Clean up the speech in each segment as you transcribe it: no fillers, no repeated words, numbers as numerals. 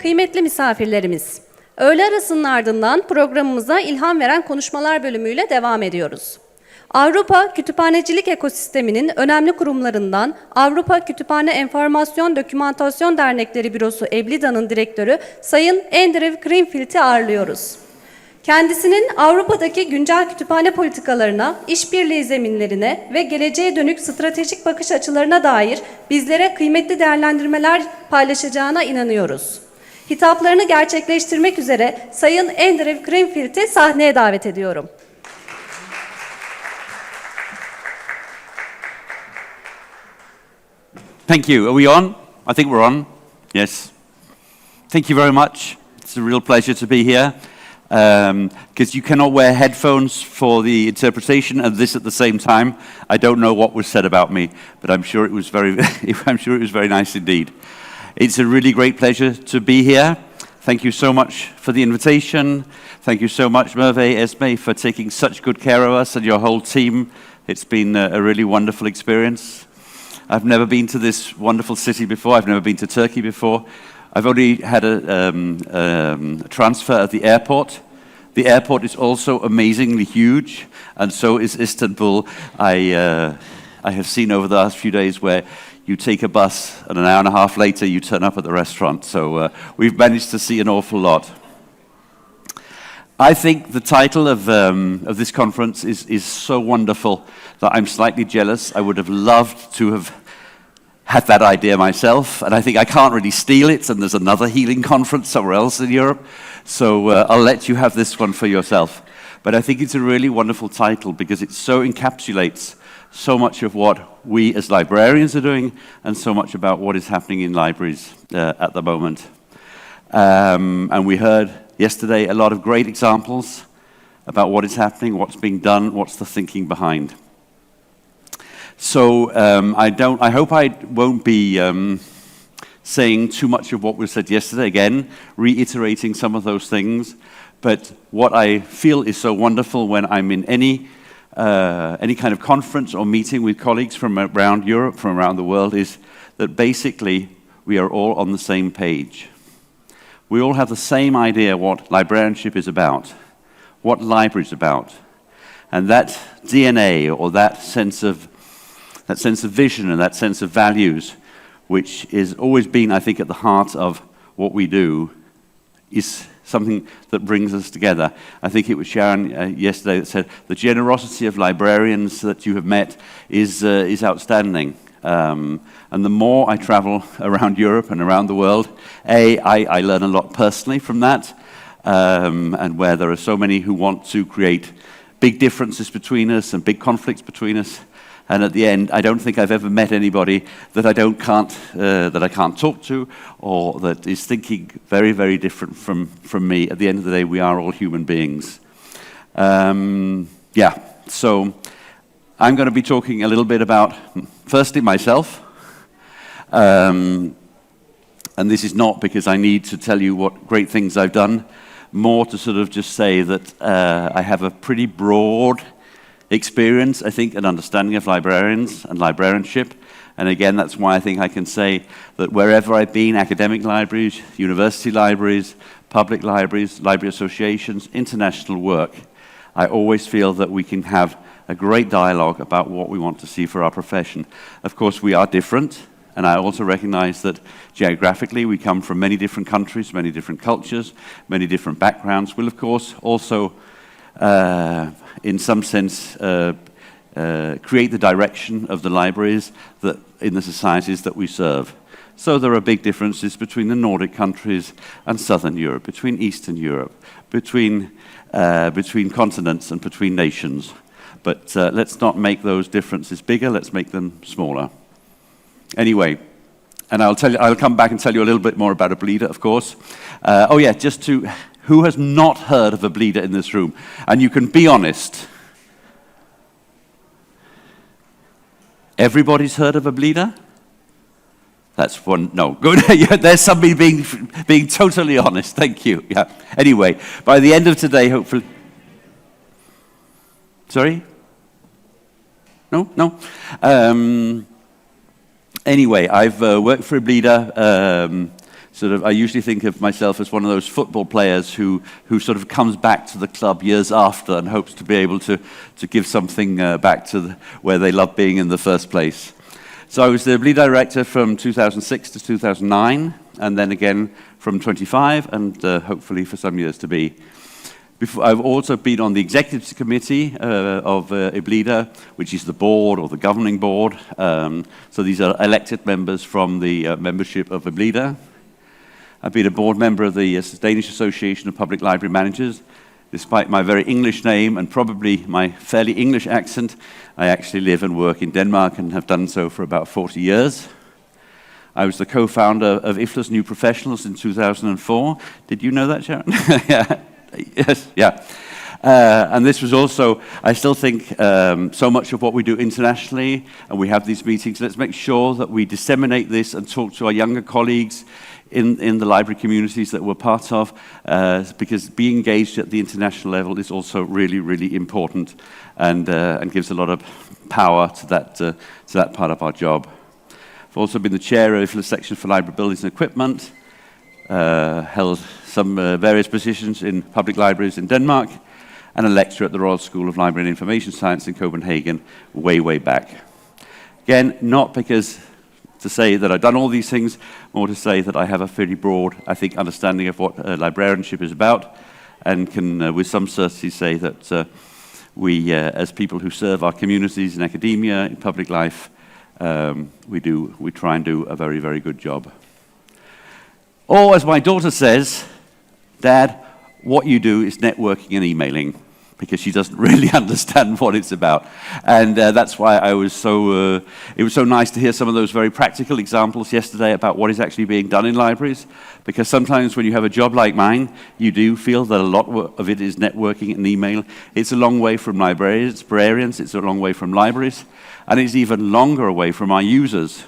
kıymetli misafirlerimiz. Öğle arasının ardından programımıza İlham Veren Konuşmalar bölümüyle devam ediyoruz. Avrupa Kütüphanecilik ekosisteminin önemli kurumlarından Avrupa Kütüphane Enformasyon Dokümantasyon Dernekleri Bürosu EBLIDA'nın direktörü Sayın Andrew Cranfield'i ağırlıyoruz. Kendisinin Avrupa'daki güncel kütüphane politikalarına, işbirliği zeminlerine ve geleceğe dönük stratejik bakış açılarına dair bizlere kıymetli değerlendirmeler paylaşacağına inanıyoruz. Hitaplarını gerçekleştirmek üzere Sayın Andrew Cranfield'i sahneye davet ediyorum. Thank you. Are we on? I think we're on. Yes. Thank you very much. It's a real pleasure to be here. Because you cannot wear headphones for the interpretation and this at the same time. I don't know what was said about me, but I'm sure it was very nice indeed. It's a really great pleasure to be here. Thank you so much for the invitation. Thank you so much, Merve, Esme, for taking such good care of us and your whole team. It's been a really wonderful experience. I've never been to this wonderful city before. I've never been to Turkey before. I've only had a transfer at the airport. The airport is also amazingly huge, and so is Istanbul. I have seen over the last few days where you take a bus and an hour and a half later you turn up at the restaurant. So we've managed to see an awful lot. I think the title of this conference is so wonderful that I'm slightly jealous. I would have loved to have had that idea myself, and I think I can't really steal it, and there's another healing conference somewhere else in Europe, so I'll let you have this one for yourself. But I think it's a really wonderful title because it so encapsulates so much of what we as librarians are doing and so much about what is happening in libraries at the moment. And we heard yesterday a lot of great examples about what is happening, what's being done, what's the thinking behind. So I hope I won't be saying too much of what was said yesterday, again, reiterating some of those things. But what I feel is so wonderful when I'm in any kind of conference or meeting with colleagues from around Europe, from around the world, is that basically we are all on the same page. We all have the same idea what librarianship is about, what library is about. And that DNA, or that sense of vision and that sense of values, which has always been, I think, at the heart of what we do, is something that brings us together. I think it was Sharon yesterday that said, the generosity of librarians that you have met is outstanding. And the more I travel around Europe and around the world, I learn a lot personally from that, and where there are so many who want to create big differences between us and big conflicts between us. And at the end, I don't think I've ever met anybody that I can't talk to, or that is thinking very, very different from me. At the end of the day, we are all human beings. So I'm going to be talking a little bit about, firstly, myself. And this is not because I need to tell you what great things I've done, more to sort of just say that I have a pretty broad experience, I think, and understanding of librarians and librarianship. And again, that's why I think I can say that wherever I've been, academic libraries, university libraries, public libraries, library associations, international work, I always feel that we can have a great dialogue about what we want to see for our profession. Of course, we are different, and I also recognize that geographically we come from many different countries, many different cultures, many different backgrounds. We'll, of course, also in some sense, create the direction of the libraries that in the societies that we serve. So there are big differences between the Nordic countries and Southern Europe, between Eastern Europe, between continents and between nations. But let's not make those differences bigger, let's make them smaller. Anyway, and I'll come back and tell you a little bit more about EBLIDA, of course. Who has not heard of EBLIDA in this room? And you can be honest. Everybody's heard of EBLIDA? That's one, no, good. There's somebody being totally honest, thank you. Yeah. Anyway, by the end of today, hopefully... Sorry? No? Anyway, I've worked for EBLIDA I usually think of myself as one of those football players who sort of comes back to the club years after and hopes to be able to give something back to where they love being in the first place. So I was the EBLIDA Director from 2006 to 2009, and then again from 25, and hopefully for some years to be. I've also been on the Executive Committee of EBLIDA, which is the board or the governing board. So these are elected members from the membership of EBLIDA. I've been a board member of the Danish Association of Public Library Managers. Despite my very English name and probably my fairly English accent, I actually live and work in Denmark and have done so for about 40 years. I was the co-founder of IFLA's New Professionals in 2004. Did you know that, Sharon? Yeah. Yes, yeah. And this was also, I still think, so much of what we do internationally, and we have these meetings, let's make sure that we disseminate this and talk to our younger colleagues in the library communities that we're part of, because being engaged at the international level is also really, really important and gives a lot of power to that part of our job. I've also been the chair of the section for library buildings and equipment, held some various positions in public libraries in Denmark, and a lecturer at the Royal School of Library and Information Science in Copenhagen way back. Again, not because to say that I've done all these things, more to say that I have a fairly broad, I think, understanding of what librarianship is about, and can with some certainty say that we, as people who serve our communities in academia, in public life, we try and do a very, very good job. Or as my daughter says, Dad, what you do is networking and emailing, because she doesn't really understand what it's about. And that's why it was so nice to hear some of those very practical examples yesterday about what is actually being done in libraries, because sometimes when you have a job like mine, you do feel that a lot of it is networking and email. It's a long way from librarians, it's a long way from libraries, and it's even longer away from our users,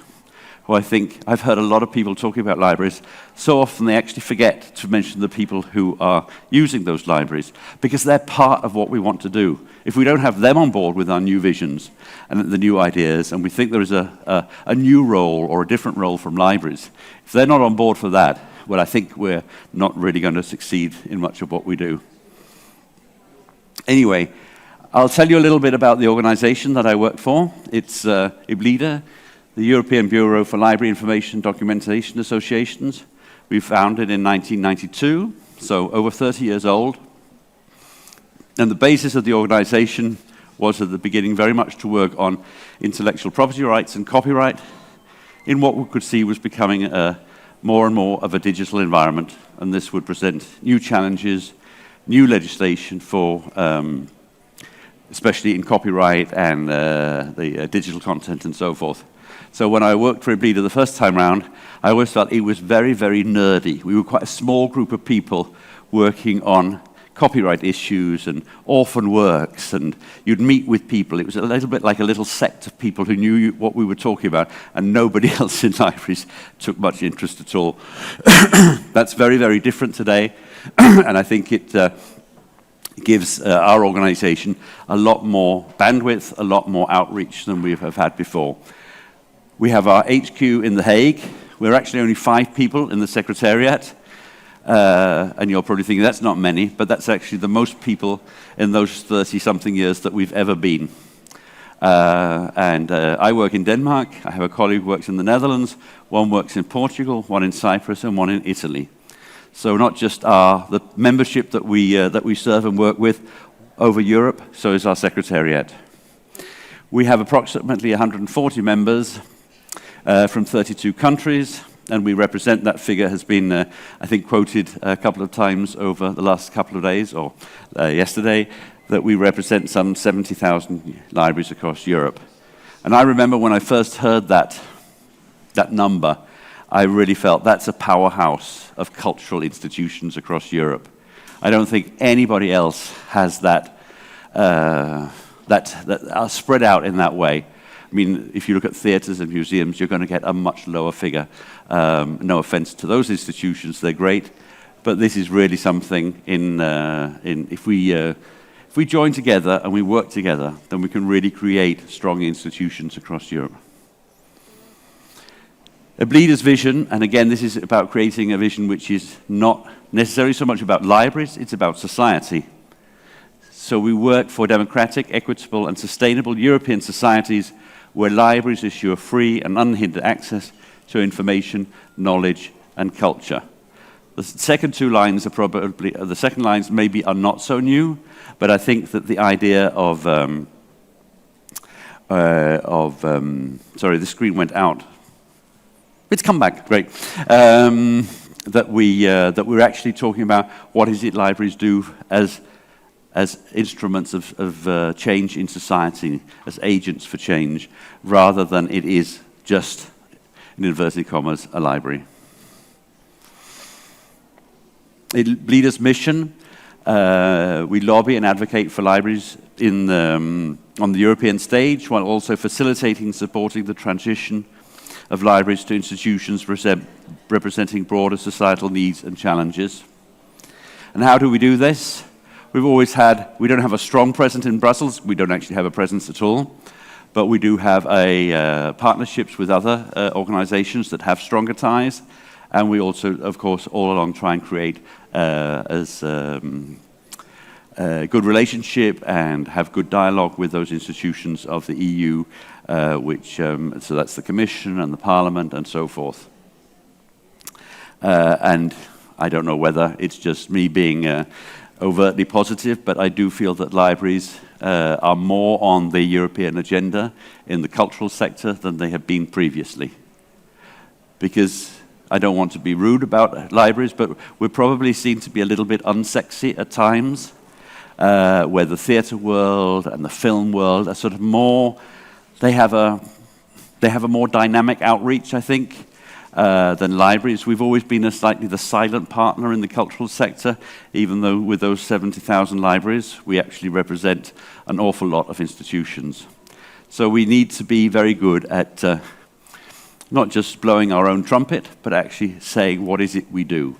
who I think I've heard a lot of people talking about libraries. So often they actually forget to mention the people who are using those libraries, because they're part of what we want to do. If we don't have them on board with our new visions and the new ideas, and we think there is a new role or a different role from libraries, if they're not on board for that, well, I think we're not really going to succeed in much of what we do. Anyway, I'll tell you a little bit about the organization that I work for. It's EBLIDA, the European Bureau for Library Information Documentation Associations. We founded in 1992, so over 30 years old. And the basis of the organization was at the beginning very much to work on intellectual property rights and copyright in what we could see was becoming more and more of a digital environment. And this would present new challenges, new legislation for especially in copyright and the digital content and so forth. So when I worked for EBLIDA the first time round, I always felt it was very, very nerdy. We were quite a small group of people working on copyright issues and orphan works, and you'd meet with people. It was a little bit like a little sect of people who knew what we were talking about, and nobody else in libraries took much interest at all. That's very, very different today, and I think it gives our organization a lot more bandwidth, a lot more outreach than we have had before. We have our HQ in The Hague. We're actually only 5 people in the Secretariat. And you're probably thinking, that's not many, but that's actually the most people in those 30-something years that we've ever been. I work in Denmark. I have a colleague who works in the Netherlands. One works in Portugal, one in Cyprus, and one in Italy. So not just the membership that we serve and work with over Europe, so is our Secretariat. We have approximately 140 members from 32 countries, and we represent, that figure has been, I think, quoted a couple of times over the last couple of days, or yesterday, that we represent some 70,000 libraries across Europe. And I remember when I first heard that number, I really felt that's a powerhouse of cultural institutions across Europe. I don't think anybody else has that are spread out in that way. I mean, if you look at theatres and museums, you're going to get a much lower figure. No offence to those institutions, they're great, but this is really something if we join together and we work together, then we can really create strong institutions across Europe. EBLIDA's vision, and again this is about creating a vision which is not necessarily so much about libraries, it's about society. So we work for democratic, equitable and sustainable European societies where libraries assure free and unhindered access to information, knowledge and culture. The second two lines are probably, the second lines maybe are not so new, but I think that the idea of sorry, the screen went out. It's come back, great. That we're actually talking about what is it libraries do as instruments of change in society, as agents for change, rather than it is just, in inverted commas, a library. EBLIDA's mission, we lobby and advocate for libraries on the European stage, while also facilitating and supporting the transition of libraries to institutions representing broader societal needs and challenges. And how do we do this? We don't have a strong presence in Brussels, we don't actually have a presence at all, but we do have partnerships with other organizations that have stronger ties, and we also, of course, all along try and create a good relationship and have good dialogue with those institutions of the EU, so that's the Commission and the Parliament and so forth. And I don't know whether it's just me being overtly positive, but I do feel that libraries are more on the European agenda in the cultural sector than they have been previously. Because I don't want to be rude about libraries, but we're probably seen to be a little bit unsexy at times, where the theatre world and the film world are sort of more, they have a more dynamic outreach, I think, than libraries. We've always been slightly the silent partner in the cultural sector, even though with those 70,000 libraries, we actually represent an awful lot of institutions. So we need to be very good at not just blowing our own trumpet, but actually saying what is it we do.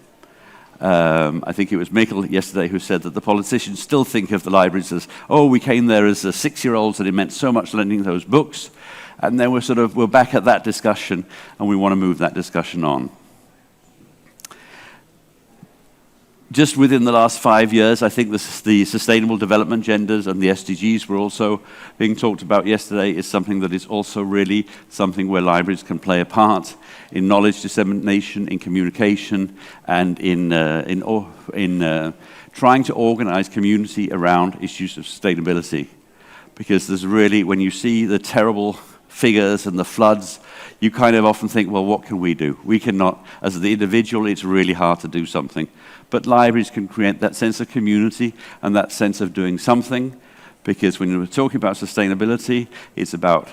I think it was Mikkel yesterday who said that the politicians still think of the libraries as, oh, we came there as 6-year-olds and it meant so much lending those books. And then we're back at that discussion and we want to move that discussion on. Just within the last 5 years, I think the Sustainable Development Agendas and the SDGs were also being talked about yesterday is something that is also really something where libraries can play a part in knowledge dissemination, in communication, and in trying to organize community around issues of sustainability. Because there's really, when you see the terrible figures and the floods, you kind of often think, well, what can we do? We cannot, as the individual, it's really hard to do something. But libraries can create that sense of community and that sense of doing something, because when we're talking about sustainability, it's about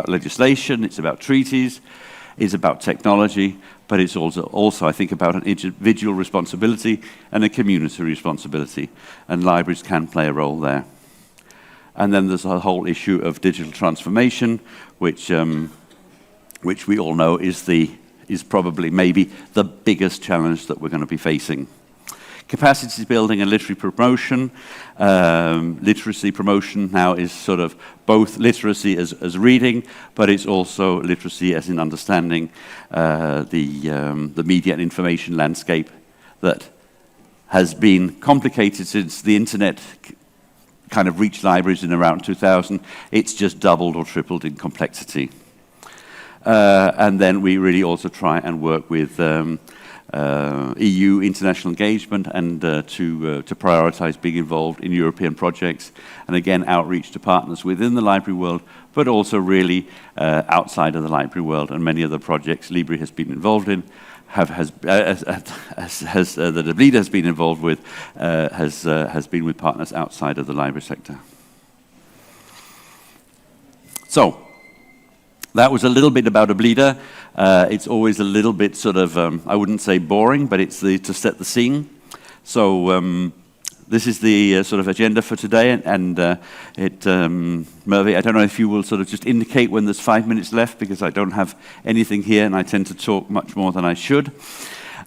legislation, it's about treaties, it's about technology, but it's also I think, about an individual responsibility and a community responsibility, and libraries can play a role there. And then there's a whole issue of digital transformation, which we all know is probably maybe the biggest challenge that we're going to be facing. Capacity building and literary promotion. Literacy promotion now is sort of both literacy as reading, but it's also literacy as in understanding the media and information landscape that has been complicated since the internet kind of reached libraries in around 2000. It's just doubled or tripled in complexity. And then we really also try and work with EU international engagement and to prioritize being involved in European projects, and again outreach to partners within the library world, but also really outside of the library world. And many of the projects Library has been involved in, that EBLIDA has been involved with, has been with partners outside of the library sector. So, that was a little bit about EBLIDA. It's always a little bit sort of, I wouldn't say boring, but it's to set the scene. So this is the sort of agenda for today, and Merve, I don't know if you will sort of just indicate when there's 5 minutes left, because I don't have anything here and I tend to talk much more than I should.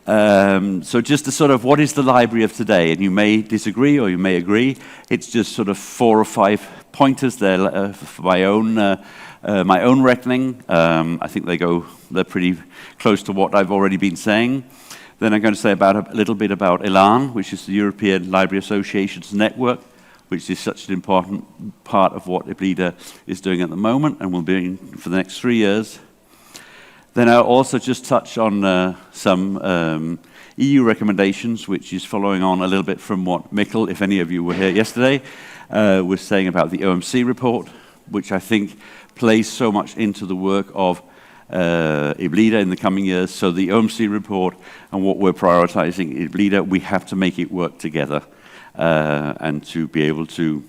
So just to sort of, what is the library of today? And you may disagree or you may agree. It's just sort of 4 or 5 pointers there for my own reckoning. I think they're pretty close to what I've already been saying. Then I'm going to say a little bit about ELAN, which is the European Library Associations Network, which is such an important part of what EBLIDA is doing at the moment and will be for the next 3 years. Then I'll also just touch on some EU recommendations, which is following on a little bit from what Mikkel, if any of you were here yesterday, was saying about the OMC report, which I think plays so much into the work of EBLIDA in the coming years. So the OMC report and what we're prioritizing in EBLIDA, we have to make it work together and to be able to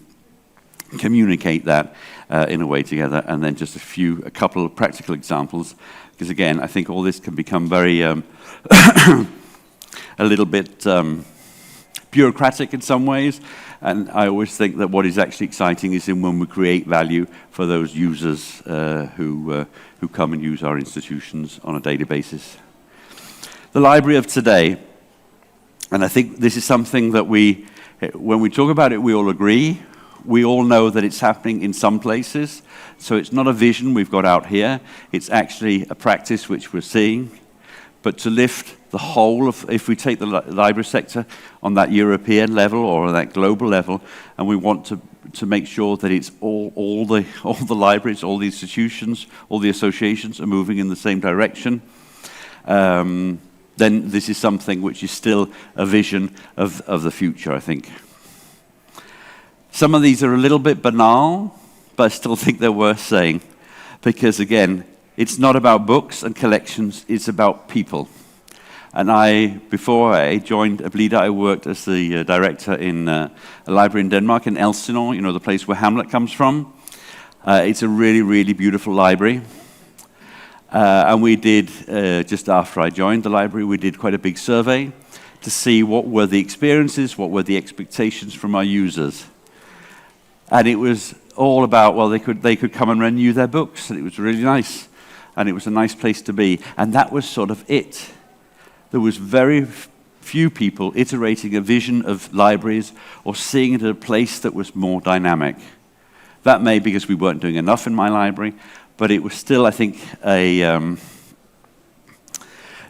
communicate that in a way together. And then just a couple of practical examples, because again, I think all this can become very a little bit bureaucratic in some ways. And I always think that what is actually exciting is when we create value for those users who come and use our institutions on a daily basis. The library of today, and I think this is something that when we talk about it, we all agree. We all know that it's happening in some places. So it's not a vision we've got out here. It's actually a practice which we're seeing. But to lift the whole of, if we take the library sector on that European level or on that global level, and we want to make sure that it's all the libraries, all the institutions, all the associations are moving in the same direction, then this is something which is still a vision of the future, I think. Some of these are a little bit banal, but I still think they're worth saying, because again, it's not about books and collections, it's about people. And before I joined EBLIDA, I worked as the director in a library in Denmark, in Elsinore, the place where Hamlet comes from. It's a really, really beautiful library. And we did, just after I joined the library, we did quite a big survey to see what were the experiences, what were the expectations from our users. And it was all about, well, they could come and renew their books, and it was really nice. And it was a nice place to be. And that was sort of it. There was very few people iterating a vision of libraries or seeing it at a place that was more dynamic. That may be because we weren't doing enough in my library, but it was still, I think,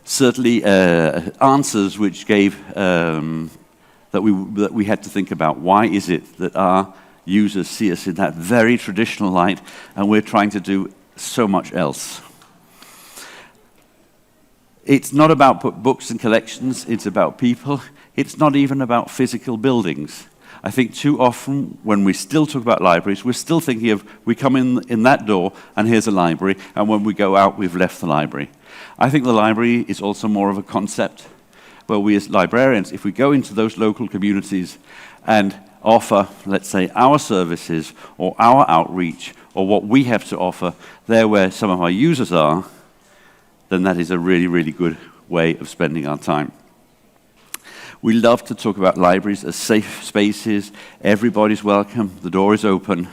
certainly answers which gave that we had to think about. Why is it that our users see us in that very traditional light, and we're trying to do so much else? It's not about books and collections, it's about people. It's not even about physical buildings. I think too often, when we still talk about libraries, we're still thinking of, we come in that door, and here's a library, and when we go out, we've left the library. I think the library is also more of a concept, where we as librarians, if we go into those local communities and offer, let's say, our services, or our outreach, or what we have to offer, there where some of our users are, then that is a really, really good way of spending our time. We love to talk about libraries as safe spaces. Everybody's welcome. The door is open.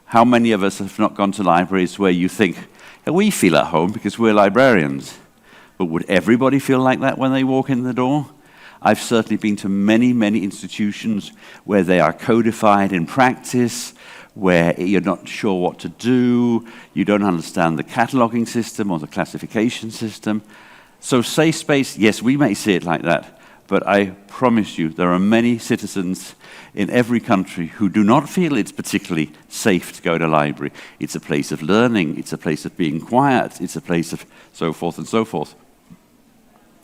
How many of us have not gone to libraries where you think, yeah, we feel at home because we're librarians? But would everybody feel like that when they walk in the door? I've certainly been to many, many institutions where they are codified in practice, where you're not sure what to do, you don't understand the cataloging system or the classification system. So safe space, yes, we may see it like that, but I promise you there are many citizens in every country who do not feel it's particularly safe to go to a library. It's a place of learning, it's a place of being quiet, it's a place of so forth and so forth.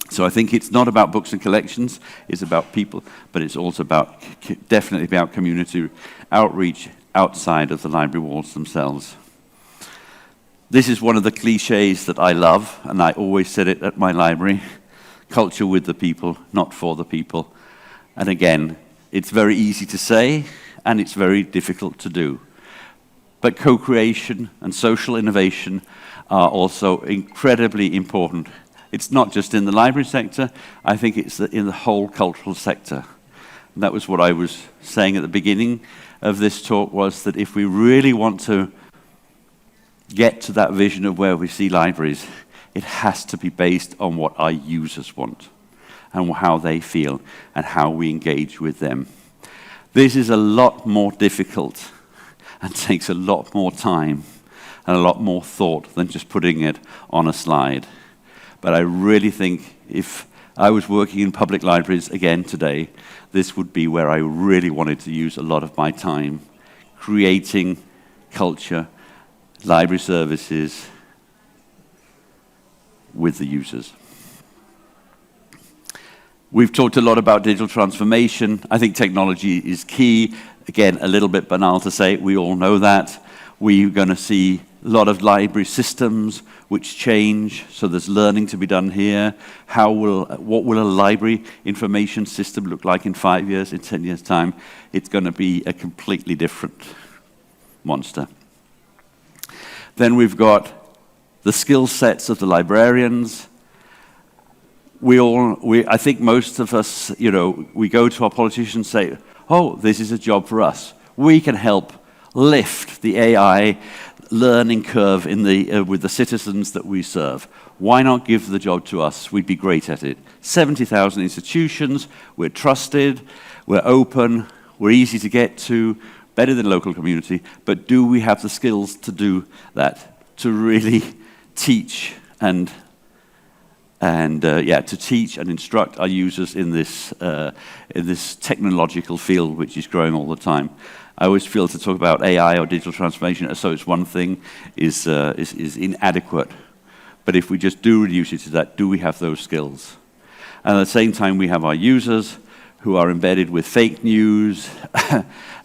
So I think it's not about books and collections, it's about people, but it's also definitely about community outreach outside of the library walls themselves. This is one of the cliches that I love, and I always said it at my library: culture with the people, not for the people. And again, it's very easy to say, and it's very difficult to do. But co-creation and social innovation are also incredibly important. It's not just in the library sector, I think it's in the whole cultural sector. And that was what I was saying at the beginning of this talk, was that if we really want to get to that vision of where we see libraries, it has to be based on what our users want and how they feel and how we engage with them. This is a lot more difficult and takes a lot more time and a lot more thought than just putting it on a slide. But I really think if I was working in public libraries again today, this would be where I really wanted to use a lot of my time, creating culture, library services with the users. We've talked a lot about digital transformation. I think technology is key. Again, a little bit banal to say, we all know that. We're going to see a lot of library systems which change, so there's learning to be done here. What will a library information system look like in 5 years, in 10 years' time? It's going to be a completely different monster. Then we've got the skill sets of the librarians. I think most of us, we go to our politicians and say, oh, this is a job for us. We can help lift the AI learning curve with the citizens that we serve. Why not give the job to us? We'd be great at it. 70,000 institutions, we're trusted, we're open, we're easy to get to, better than local community, but do we have the skills to do that, to really teach and to teach and instruct our users in this technological field which is growing all the time. I always feel to talk about AI or digital transformation as though it's one thing is inadequate. But if we just do reduce it to that, do we have those skills? And at the same time, we have our users who are embedded with fake news.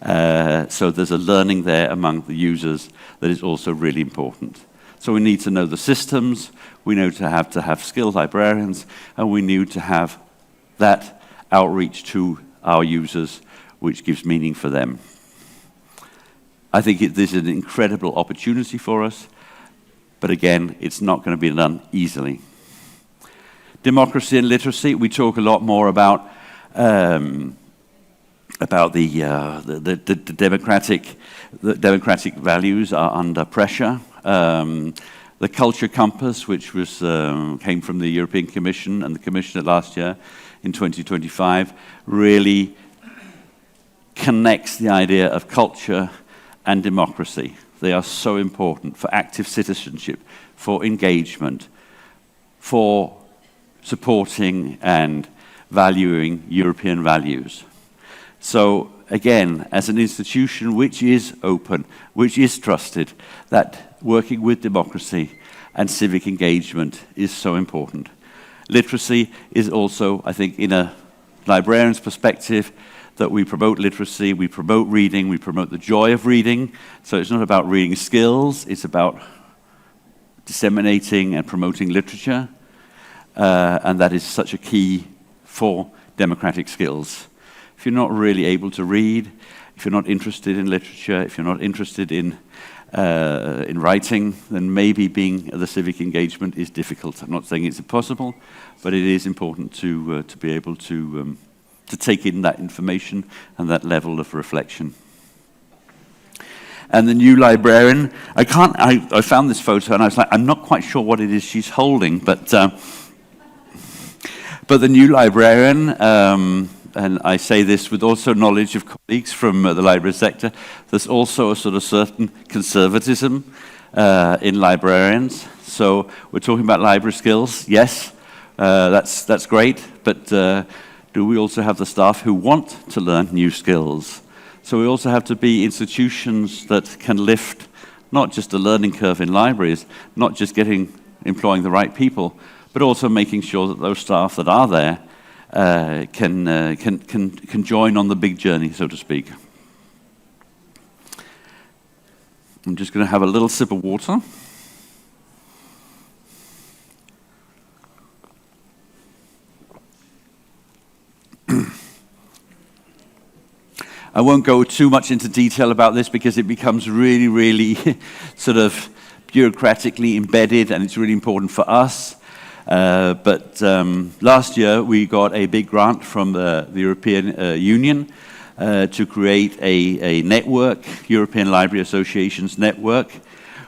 So there's a learning there among the users that is also really important. So we need to know the systems, we need to have skilled librarians, and we need to have that outreach to our users, which gives meaning for them. I think this is an incredible opportunity for us, but again, it's not going to be done easily. Democracy and literacy, we talk a lot more about the democratic values are under pressure. The Culture Compass, which came from the European Commission and the Commissioner last year in 2025, really connects the idea of culture and democracy. They are so important for active citizenship, for engagement, for supporting and valuing European values. So again, as an institution which is open, which is trusted, that working with democracy and civic engagement is so important. Literacy is also, I think, in a librarian's perspective, that we promote literacy, we promote reading, we promote the joy of reading. So it's not about reading skills, it's about disseminating and promoting literature. And that is such a key for democratic skills. If you're not really able to read, if you're not interested in literature, if you're not interested in writing, then maybe being the civic engagement is difficult. I'm not saying it's impossible, but it is important to be able to take in that information and that level of reflection. And the new librarian, I found this photo and I was like, I'm not quite sure what it is she's holding, but the new librarian, and I say this with also knowledge of colleagues from the library sector, there's also a sort of certain conservatism in librarians. So we're talking about library skills, yes, that's great, but do we also have the staff who want to learn new skills? So we also have to be institutions that can lift not just the learning curve in libraries, not just employing the right people, but also making sure that those staff that are there can join on the big journey, so to speak. I'm just going to have a little sip of water. I won't go too much into detail about this because it becomes really, really sort of bureaucratically embedded, and it's really important for us. But last year we got a big grant from the European Union to create a network, European Library Associations network.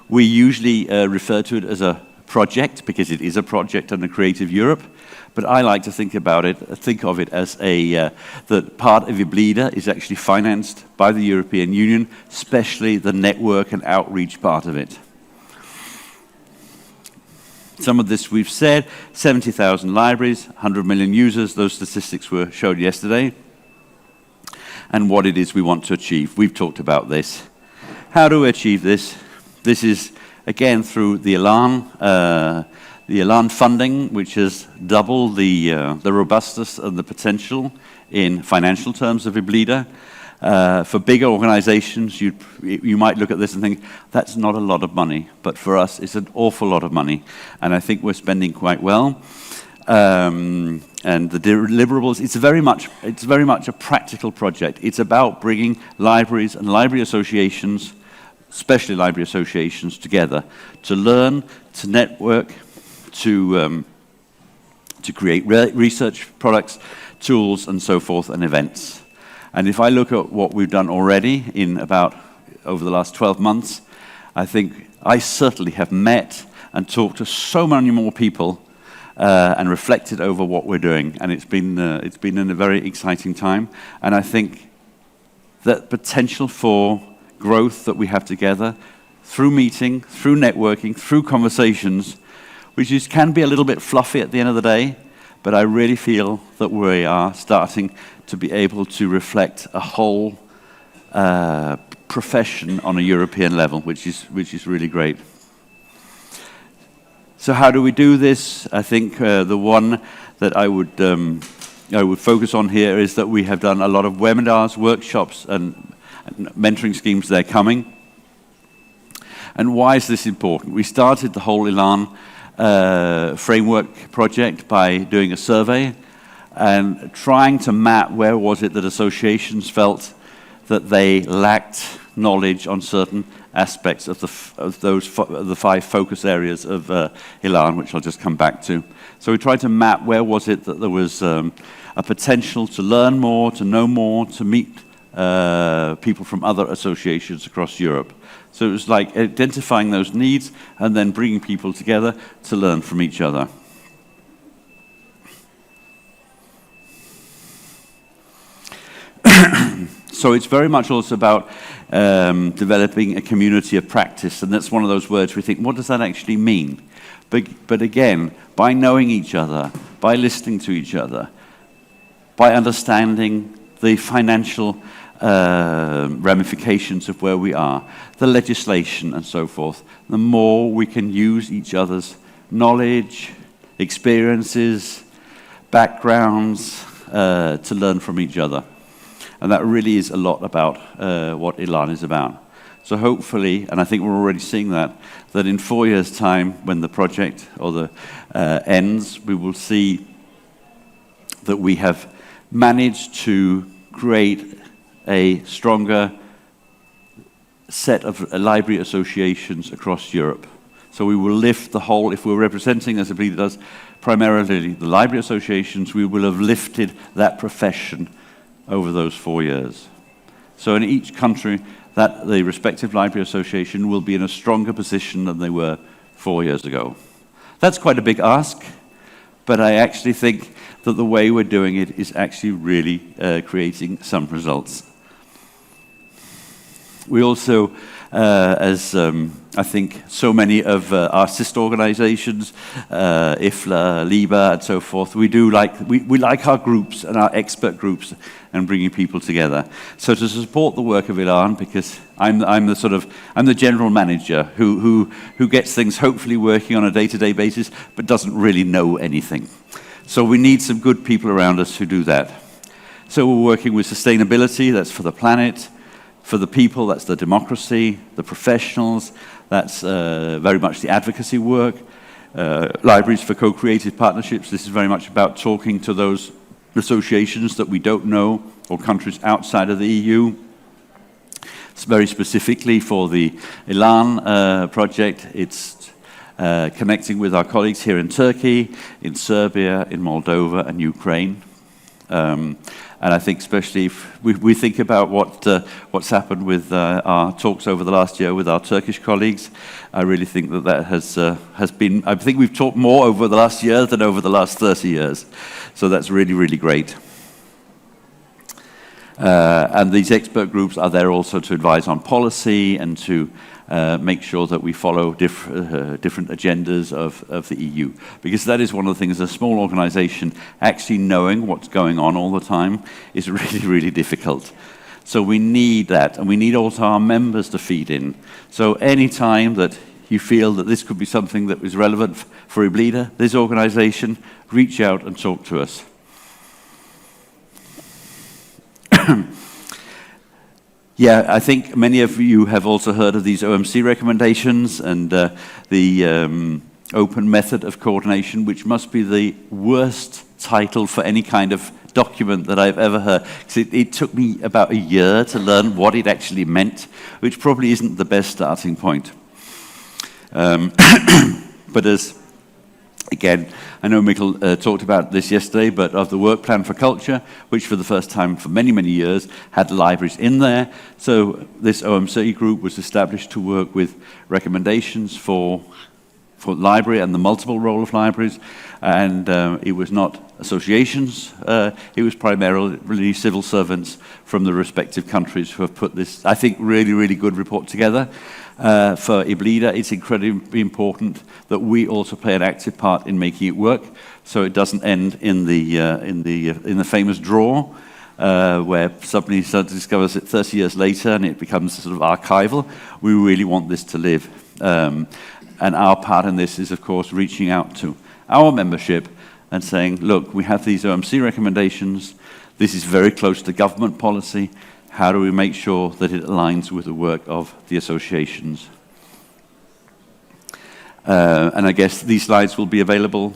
We usually refer to it as a project because it is a project under Creative Europe, But I like to think of it as that part of EBLIDA is actually financed by the European Union, especially the network and outreach part of it. Some of this we've said, 70,000 libraries, 100 million users, those statistics were showed yesterday. And what it is we want to achieve. We've talked about this. How do we achieve this? This is, again, through the ELAN funding, which has doubled the robustness and the potential in financial terms of EBLIDA. For bigger organizations, you might look at this and think, that's not a lot of money. But for us, it's an awful lot of money. And I think we're spending quite well. And the deliverables, it's very much a practical project. It's about bringing libraries and library associations, especially library associations, together to learn, to network, to create research products, tools, and so forth, and events. And if I look at what we've done already over the last 12 months, I think I certainly have met and talked to so many more people and reflected over what we're doing, and it's been a very exciting time. And I think that potential for growth that we have together through meeting, through networking, through conversations, which can be a little bit fluffy at the end of the day, but I really feel that we are starting to be able to reflect a whole profession on a European level, which is really great. So how do we do this? I think the one that I would focus on here is that we have done a lot of webinars, workshops, and mentoring schemes. They're coming. And why is this important? We started the whole ELAN framework project by doing a survey and trying to map where was it that associations felt that they lacked knowledge on certain aspects of the 5 focus areas of ELAN, which I'll just come back to. So we tried to map where was it that there was a potential to learn more, to know more, to meet people from other associations across Europe. So it was like identifying those needs and then bringing people together to learn from each other. So it's very much also about developing a community of practice, and that's one of those words we think, what does that actually mean? But again, by knowing each other, by listening to each other, by understanding the financial ramifications of where we are, the legislation and so forth, the more we can use each other's knowledge, experiences, backgrounds to learn from each other. And that really is a lot about what ELAN is about. So hopefully, and I think we're already seeing that in 4 years' time, when the project ends, we will see that we have managed to create a stronger set of library associations across Europe. So we will lift the whole, if we're representing, as EBLIDA does, primarily the library associations, we will have lifted that profession over those 4 years. So in each country, that the respective library association will be in a stronger position than they were 4 years ago. That's quite a big ask, but I actually think that the way we're doing it is actually really creating some results. We also, as I think so many of our sister organizations, IFLA, LIBA, and so forth, we like our groups and our expert groups and bringing people together. So to support the work of ELAN, because I'm the general manager who gets things hopefully working on a day-to-day basis, but doesn't really know anything. So we need some good people around us who do that. So we're working with sustainability, that's for the planet. For the people, that's the democracy. The professionals, that's very much the advocacy work. Libraries for co-creative partnerships, this is very much about talking to those associations that we don't know, or countries outside of the EU. It's very specifically for the ELAN project. It's connecting with our colleagues here in Turkey, in Serbia, in Moldova, and Ukraine. And I think especially if we think about what's happened with our talks over the last year with our Turkish colleagues, I really think that has been, I think we've talked more over the last year than over the last 30 years. So that's really, really great. And these expert groups are there also to advise on policy and to make sure that we follow different agendas of the EU. Because that is one of the things, a small organization actually knowing what's going on all the time is really, really difficult. So we need that, and we need also our members to feed in. So any time that you feel that this could be something that is relevant for EBLIDA, this organization, reach out and talk to us. Yeah, I think many of you have also heard of these OMC recommendations and the open method of coordination, which must be the worst title for any kind of document that I've ever heard. It took me about a year to learn what it actually meant, which probably isn't the best starting point. But as again, I know Mikkel talked about this yesterday, but of the work plan for culture, which for the first time for many, many years had libraries in there. So this OMC group was established to work with recommendations for library and the multiple role of libraries. And it was not associations, it was primarily civil servants from the respective countries who have put this, I think, really, really good report together. For EBLIDA, it's incredibly important that we also play an active part in making it work, so it doesn't end in the famous drawer, where somebody discovers it 30 years later and it becomes sort of archival. We really want this to live, and our part in this is, of course, reaching out to our membership and saying, look, we have these OMC recommendations. This is very close to government policy. How do we make sure that it aligns with the work of the associations? And I guess these slides will be available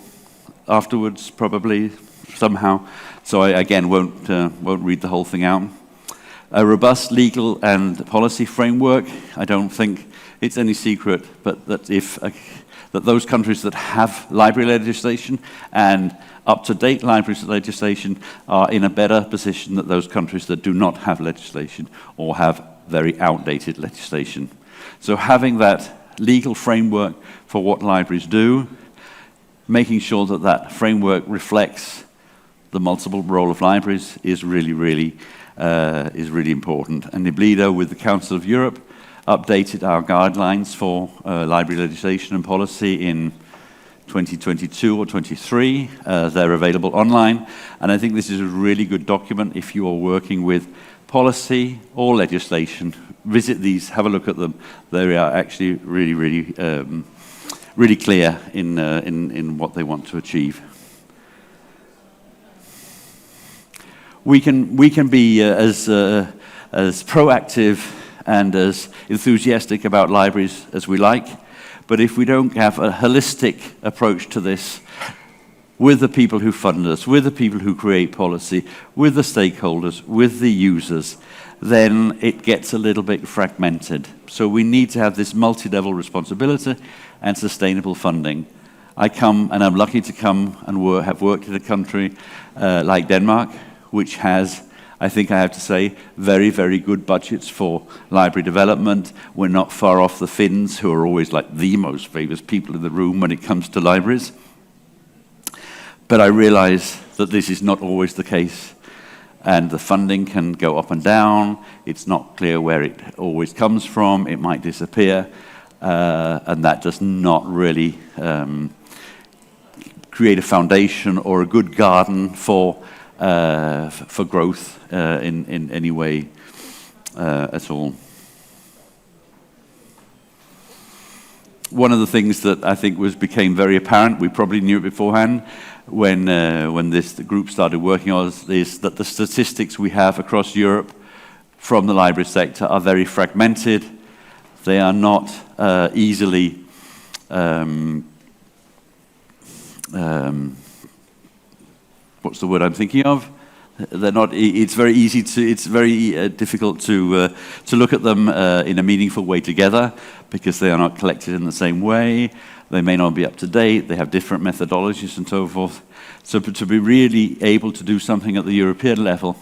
afterwards, probably, somehow. So I, again, won't read the whole thing out. A robust legal and policy framework. I don't think it's any secret, but that that those countries that have library legislation and up-to-date library legislation are in a better position than those countries that do not have legislation or have very outdated legislation. So having that legal framework for what libraries do, making sure that that framework reflects the multiple role of libraries is really, really important. And EBLIDA, with the Council of Europe, updated our guidelines for library legislation and policy in 2022 or 23. They're available online, and I think this is a really good document if you are working with policy or legislation. Visit these, have a look at them. They are actually really, really clear in what they want to achieve. We can be as proactive and as enthusiastic about libraries as we like, but if we don't have a holistic approach to this with the people who fund us, with the people who create policy, with the stakeholders, with the users, then it gets a little bit fragmented. So we need to have this multi-level responsibility and sustainable funding. I come, and I'm lucky to come and have worked in a country like Denmark, which has, I think I have to say, very, very good budgets for library development. We're not far off the Finns, who are always like the most famous people in the room when it comes to libraries. But I realize that this is not always the case, and the funding can go up and down. It's not clear where it always comes from. It might disappear, and that does not really create a foundation or a good garden for growth in any way at all. One of the things that I think became very apparent, we probably knew it beforehand, when the group started working on this, is that the statistics we have across Europe from the library sector are very fragmented. They are not easily what's the word I'm thinking of? They're not. It's very easy to. It's very difficult to look at them in a meaningful way together, because they are not collected in the same way. They may not be up to date. They have different methodologies and so forth. So to be really able to do something at the European level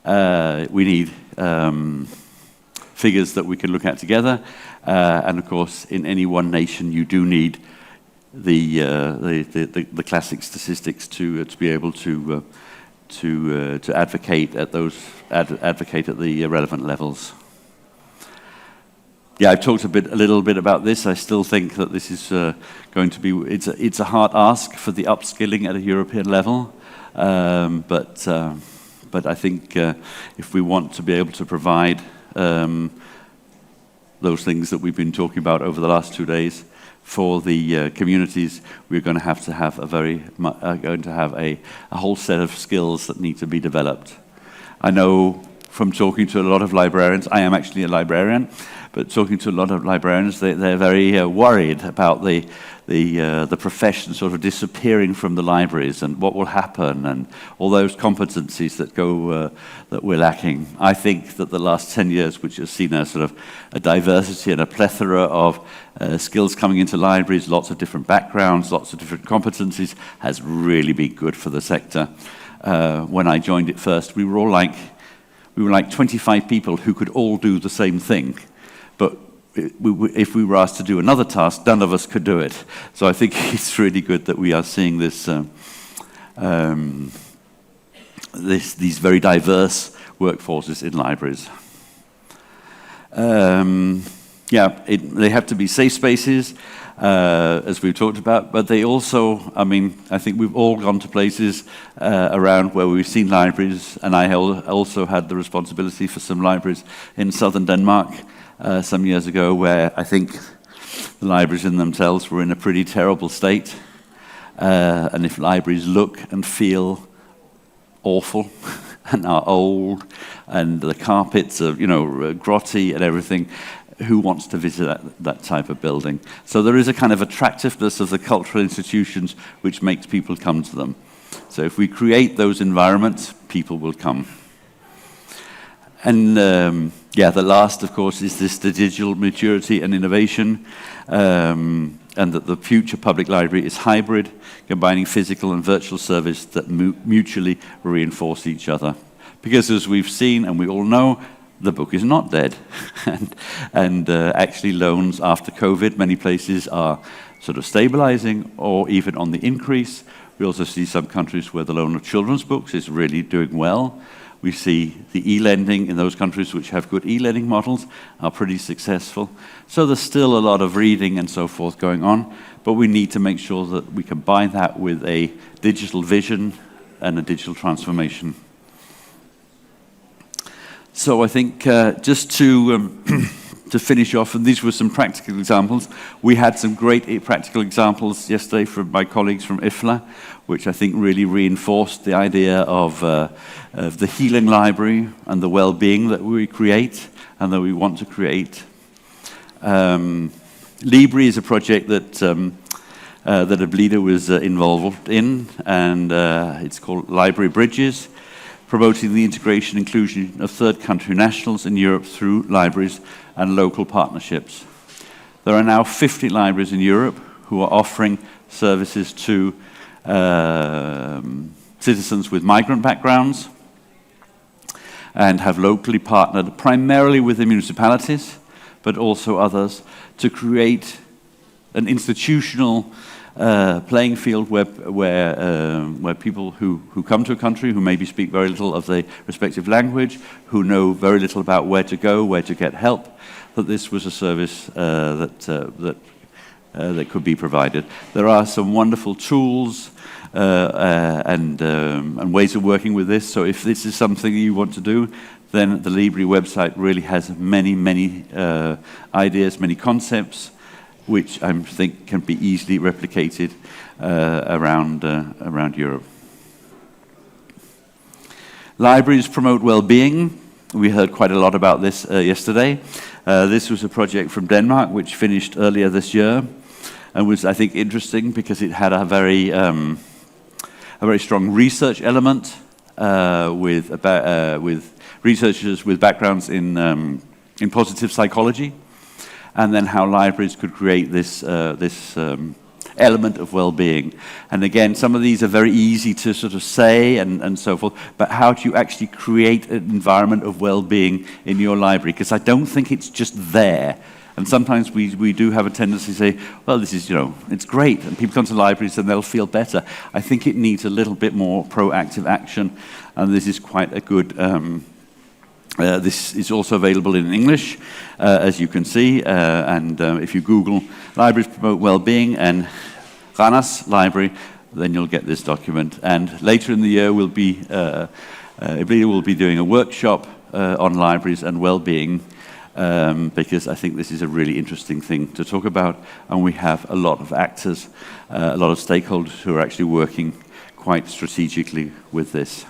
we need figures that we can look at together, and of course, in any one nation, you do need the classic statistics to be able to advocate at the relevant levels. Yeah, I've talked a little bit about this. I still think that this is going to be. It's a hard ask for the upskilling at a European level, but I think if we want to be able to provide those things that we've been talking about over the last 2 days for the communities, we're going to have a whole set of skills that need to be developed. I know from talking to a lot of librarians, I am actually a librarian, but talking to a lot of librarians, they're very worried about the profession sort of disappearing from the libraries and what will happen and all those competencies that we're lacking. I think that the last 10 years, which has seen a sort of a diversity and a plethora of skills coming into libraries, lots of different backgrounds, lots of different competencies, has really been good for the sector. When I joined it first, we were like 25 people who could all do the same thing. But if we were asked to do another task, none of us could do it. So I think it's really good that we are seeing this, these very diverse workforces in libraries. They have to be safe spaces, as we've talked about, but they also, I think we've all gone to places around where we've seen libraries, and I also had the responsibility for some libraries in southern Denmark some years ago, where I think the libraries in themselves were in a pretty terrible state. And if libraries look and feel awful and are old, and the carpets are, grotty and everything, who wants to visit that type of building? So there is a kind of attractiveness of the cultural institutions which makes people come to them. So if we create those environments, people will come. And the last, of course, is the digital maturity and innovation, and that the future public library is hybrid, combining physical and virtual service that mutually reinforce each other. Because as we've seen, and we all know, the book is not dead. and actually loans after COVID, many places are sort of stabilizing or even on the increase. We also see some countries where the loan of children's books is really doing well. We see the e-lending in those countries which have good e-lending models are pretty successful. So there's still a lot of reading and so forth going on, but we need to make sure that we combine that with a digital vision and a digital transformation. So I think just to finish off, and these were some practical examples. We had some great practical examples yesterday from my colleagues from IFLA, which I think really reinforced the idea of the healing library and the well-being that we create and that we want to create. Libri is a project that EBLIDA was involved in, and it's called Library Bridges, promoting the integration and inclusion of third country nationals in Europe through libraries and local partnerships. There are now 50 libraries in Europe who are offering services to citizens with migrant backgrounds and have locally partnered primarily with the municipalities, but also others, to create an institutional playing field where people who come to a country who maybe speak very little of the respective language, who know very little about where to go, where to get help, that this was a service that could be provided. There are some wonderful tools and ways of working with this. So if this is something you want to do, then the Libri website really has many ideas, many concepts, which I think can be easily replicated around Europe. Libraries promote well-being. We heard quite a lot about this yesterday. This was a project from Denmark which finished earlier this year and was, I think, interesting because it had a very strong research element with researchers with backgrounds in positive psychology, and then how libraries could create this element of well-being. And again, some of these are very easy to sort of say and so forth, but how do you actually create an environment of well-being in your library? Because I don't think it's just there. And sometimes we do have a tendency to say, well, this is, it's great, and people come to libraries and they'll feel better. I think it needs a little bit more proactive action, and this is quite a good, this is also available in English, as you can see, and if you Google Libraries Promote Wellbeing and Ranas Library, then you'll get this document. And later in the year, EBLIDA will be doing a workshop on libraries and well-being, because I think this is a really interesting thing to talk about, and we have a lot of actors, a lot of stakeholders who are actually working quite strategically with this.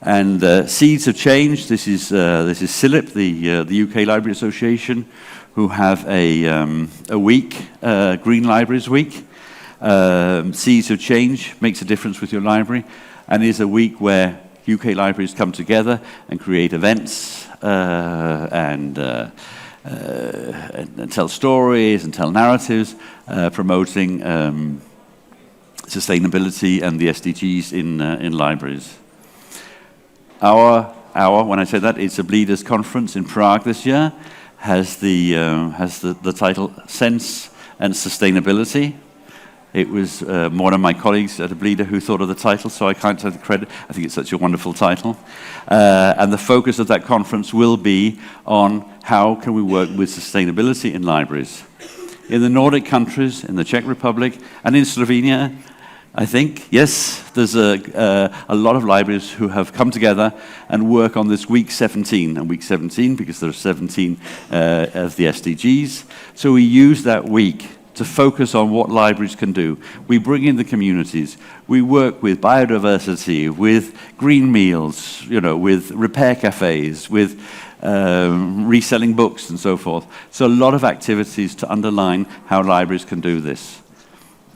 And Seeds of Change, this is CILIP, the UK Library Association, who have a week, Green Libraries Week. Seeds of Change makes a difference with your library, and is a week where UK libraries come together and create events and tell stories and tell narratives, promoting sustainability and the SDGs in libraries. Our when I say that, it's EBLIDA's conference in Prague this year, has the title Sense and Sustainability. It was one of my colleagues at EBLIDA who thought of the title, so I can't take the credit. I think it's such a wonderful title. And the focus of that conference will be on how can we work with sustainability in libraries. In the Nordic countries, in the Czech Republic, and in Slovenia, I think, yes, there's a lot of libraries who have come together and work on this week 17. And week 17, because there are 17 of the SDGs. So we use that week to focus on what libraries can do. We bring in the communities. We work with biodiversity, with green meals, with repair cafes, with reselling books and so forth. So a lot of activities to underline how libraries can do this.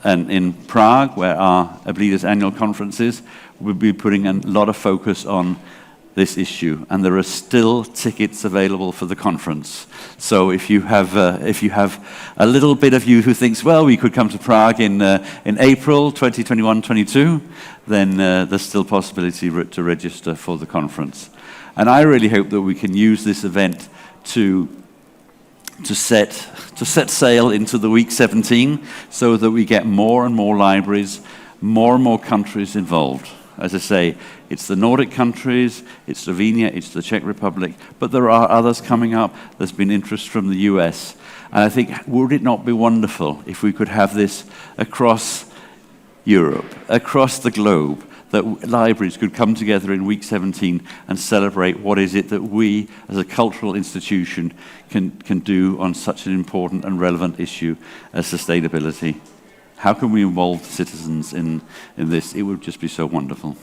And in Prague, where our EBLIDA's annual conference is, we'll be putting a lot of focus on this issue, and there are still tickets available for the conference. So if you have a little bit of you who thinks, well, we could come to Prague in April 2021-22, then there's still possibility to register for the conference. And I really hope that we can use this event to set sail into the week 17, so that we get more and more libraries, more and more countries involved. As I say, it's the Nordic countries, it's Slovenia, it's the Czech Republic, but there are others coming up. There's been interest from the US. And I think, would it not be wonderful if we could have this across Europe, across the globe, that libraries could come together in week 17 and celebrate what is it that we, as a cultural institution, can do on such an important and relevant issue as sustainability. How can we involve citizens in this? It would just be so wonderful.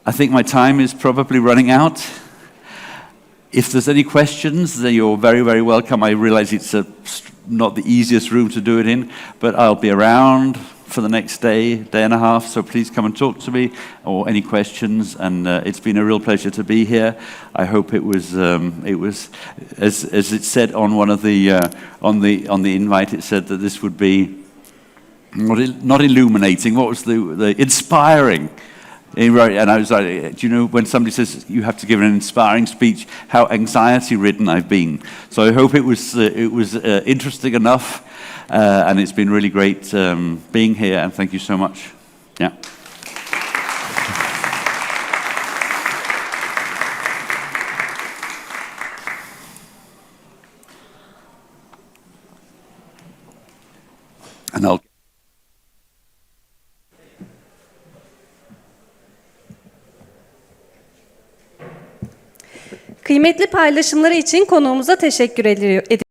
I think my time is probably running out. If there's any questions, then you're very, very welcome. I realize it's not the easiest room to do it in, but I'll be around for the next day and a half, so please come and talk to me, or any questions, and it's been a real pleasure to be here. I hope it was as it said on one of the on the invite, it said that this would be not illuminating, what was the inspiring. And I was like, do you know, when somebody says you have to give an inspiring speech, how anxiety-ridden I've been. So I hope it was interesting enough, and it's been really great being here, and thank you so much. Yeah. And I'll Kıymetli paylaşımları için konuğumuza teşekkür ediyoruz.